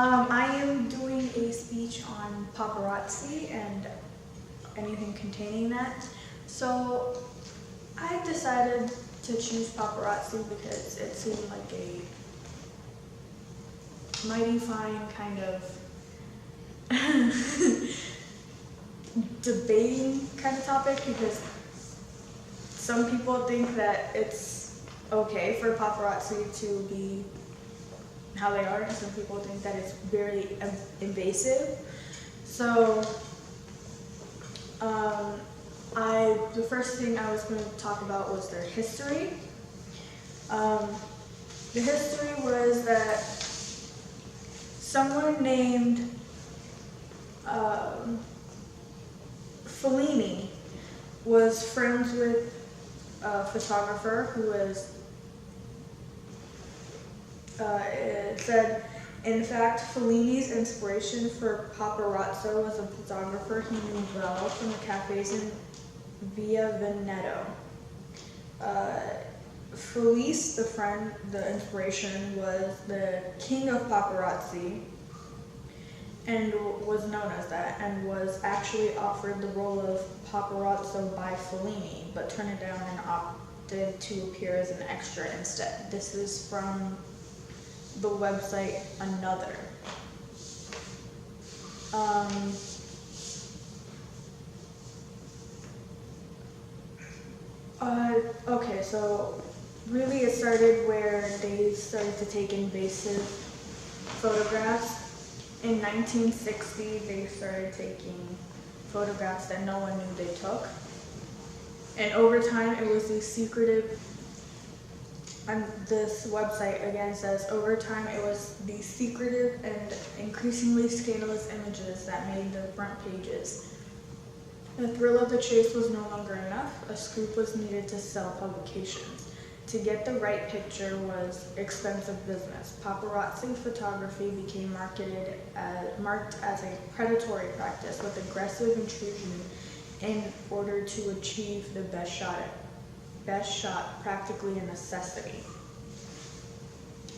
I am doing a speech on paparazzi and anything containing that. So I decided to choose paparazzi because it seemed like a mighty fine kind of debating kind of topic, because some people think that it's okay for paparazzi to be how they are, and some people think that it's very invasive. So the first thing I was going to talk about was their history. The history was that someone named Fellini was friends with a photographer who was, it said, in fact, Fellini's inspiration for paparazzo was a photographer he knew well from the cafes in Via Veneto. Felice, the inspiration, was the king of paparazzi and was known as that, and was actually offered the role of paparazzo by Fellini, but turned it down and opted to appear as an extra instead. This is from the website Another. Okay, so really it started where they started to take invasive photographs. In 1960, they started taking photographs that no one knew they took. And over time, it was these secretive, and this website again says, over time it was these secretive and increasingly scandalous images that made the front pages. The thrill of the chase was no longer enough. A scoop was needed to sell publications. To get the right picture was expensive business. Paparazzi photography became marked as a predatory practice with aggressive intrusion in order to achieve the best shot, practically a necessity.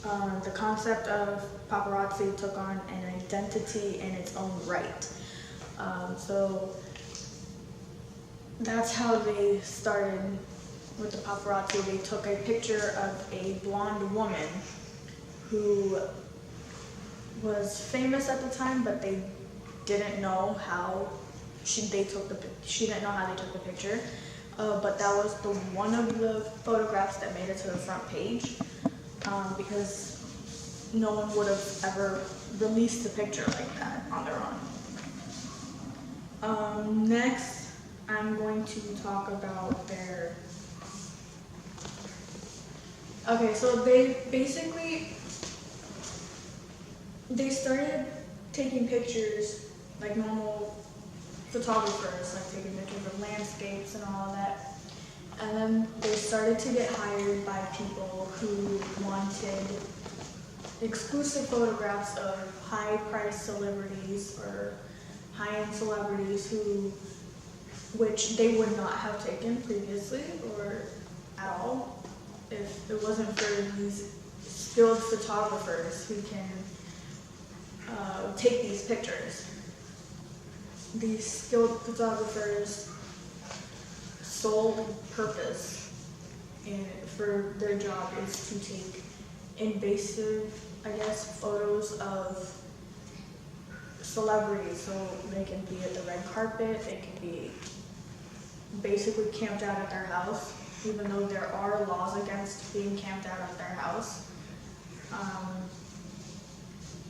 The concept of paparazzi took on an identity in its own right. So that's how they started with the paparazzi. They took a picture of a blonde woman who was famous at the time, but they didn't know how she didn't know how they took the picture. But that was one of the photographs that made it to the front page, because no one would have ever released a picture like that on their own. Next, I'm going to talk about their... Okay, so they started taking pictures like normal photographers, like taking pictures of landscapes and all of that. And then they started to get hired by people who wanted exclusive photographs of high-priced celebrities or high-end celebrities which they would not have taken previously or at all if it wasn't for these skilled photographers who can take these pictures. These skilled photographers' sole purpose for their job is to take invasive, photos of celebrities. So they can be at the red carpet, they can be basically camped out at their house, even though there are laws against being camped out at their house.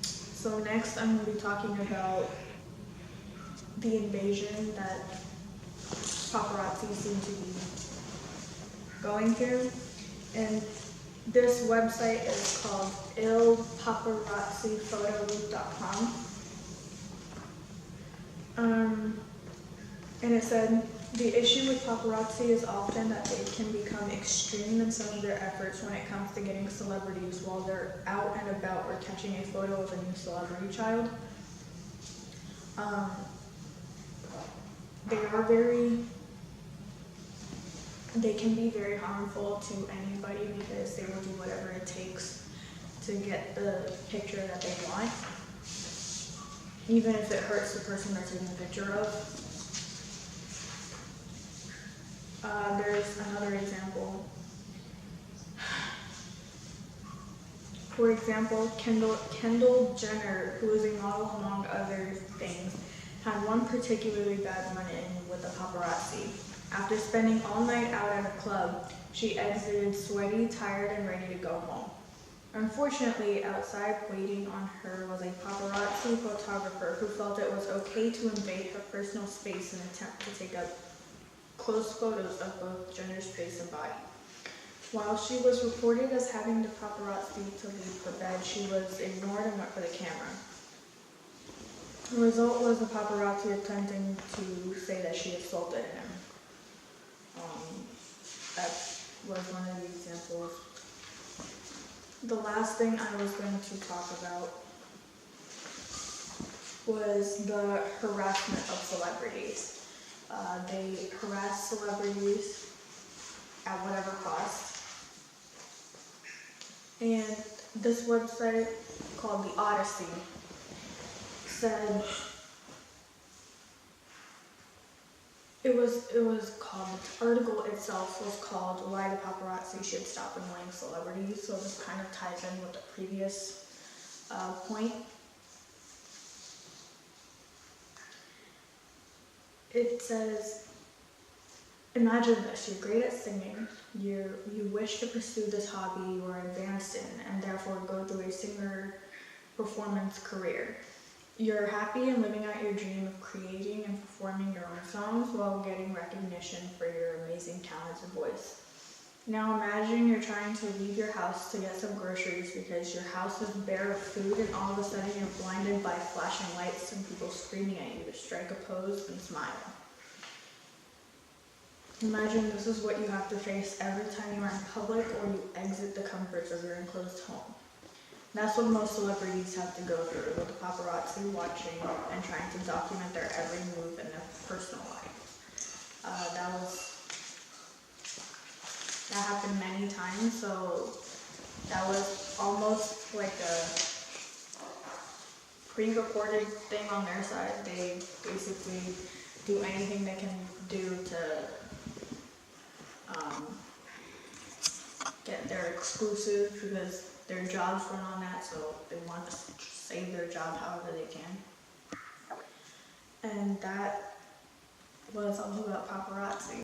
So next I'm going to be talking about the invasion that paparazzi seem to be going through. And this website is called ilpaparazzifoto.com. And it said, the issue with paparazzi is often that they can become extreme in some of their efforts when it comes to getting celebrities while they're out and about or catching a photo of a new celebrity child. They can be very harmful to anybody because they will do whatever it takes to get the picture that they want. even if it hurts the person they're taking a picture of. There's another example. For example, Kendall Jenner, who is a model among other things, had one particularly bad run-in with the paparazzi. After spending all night out at a club, she exited sweaty, tired, and ready to go home. Unfortunately, outside waiting on her was a paparazzi photographer who felt it was okay to invade her personal space in an attempt to take up close photos of both Jenner's face and body. While she was reported as having the paparazzi to leave her bed, she was ignored and went for the camera. The result was the paparazzi attempting to say that she assaulted him. That was one of the examples. The last thing I was going to talk about was the harassment of celebrities. They harass celebrities at whatever cost. And this website called The Odyssey said the article itself was called Why the Paparazzi Should Stop Annoying Celebrities, so this kind of ties in with the previous point. It says, imagine this, you're great at singing, you wish to pursue this hobby you are advanced in and therefore go through a singer performance career. You're happy and living out your dream of creating and performing your own songs while getting recognition for your amazing talents and voice. Now imagine you're trying to leave your house to get some groceries because your house is bare of food and all of a sudden you're blinded by flashing lights and people screaming at you to strike a pose and smile. Imagine this is what you have to face every time you are in public or you exit the comforts of your enclosed home. That's what most celebrities have to go through, with the paparazzi watching and trying to document their every move in their personal life. That happened many times, so that was almost like a pre-recorded thing on their side. They basically do anything they can do to get their exclusive because their jobs run on that, so they want to save their job however they can. And that was all about paparazzi.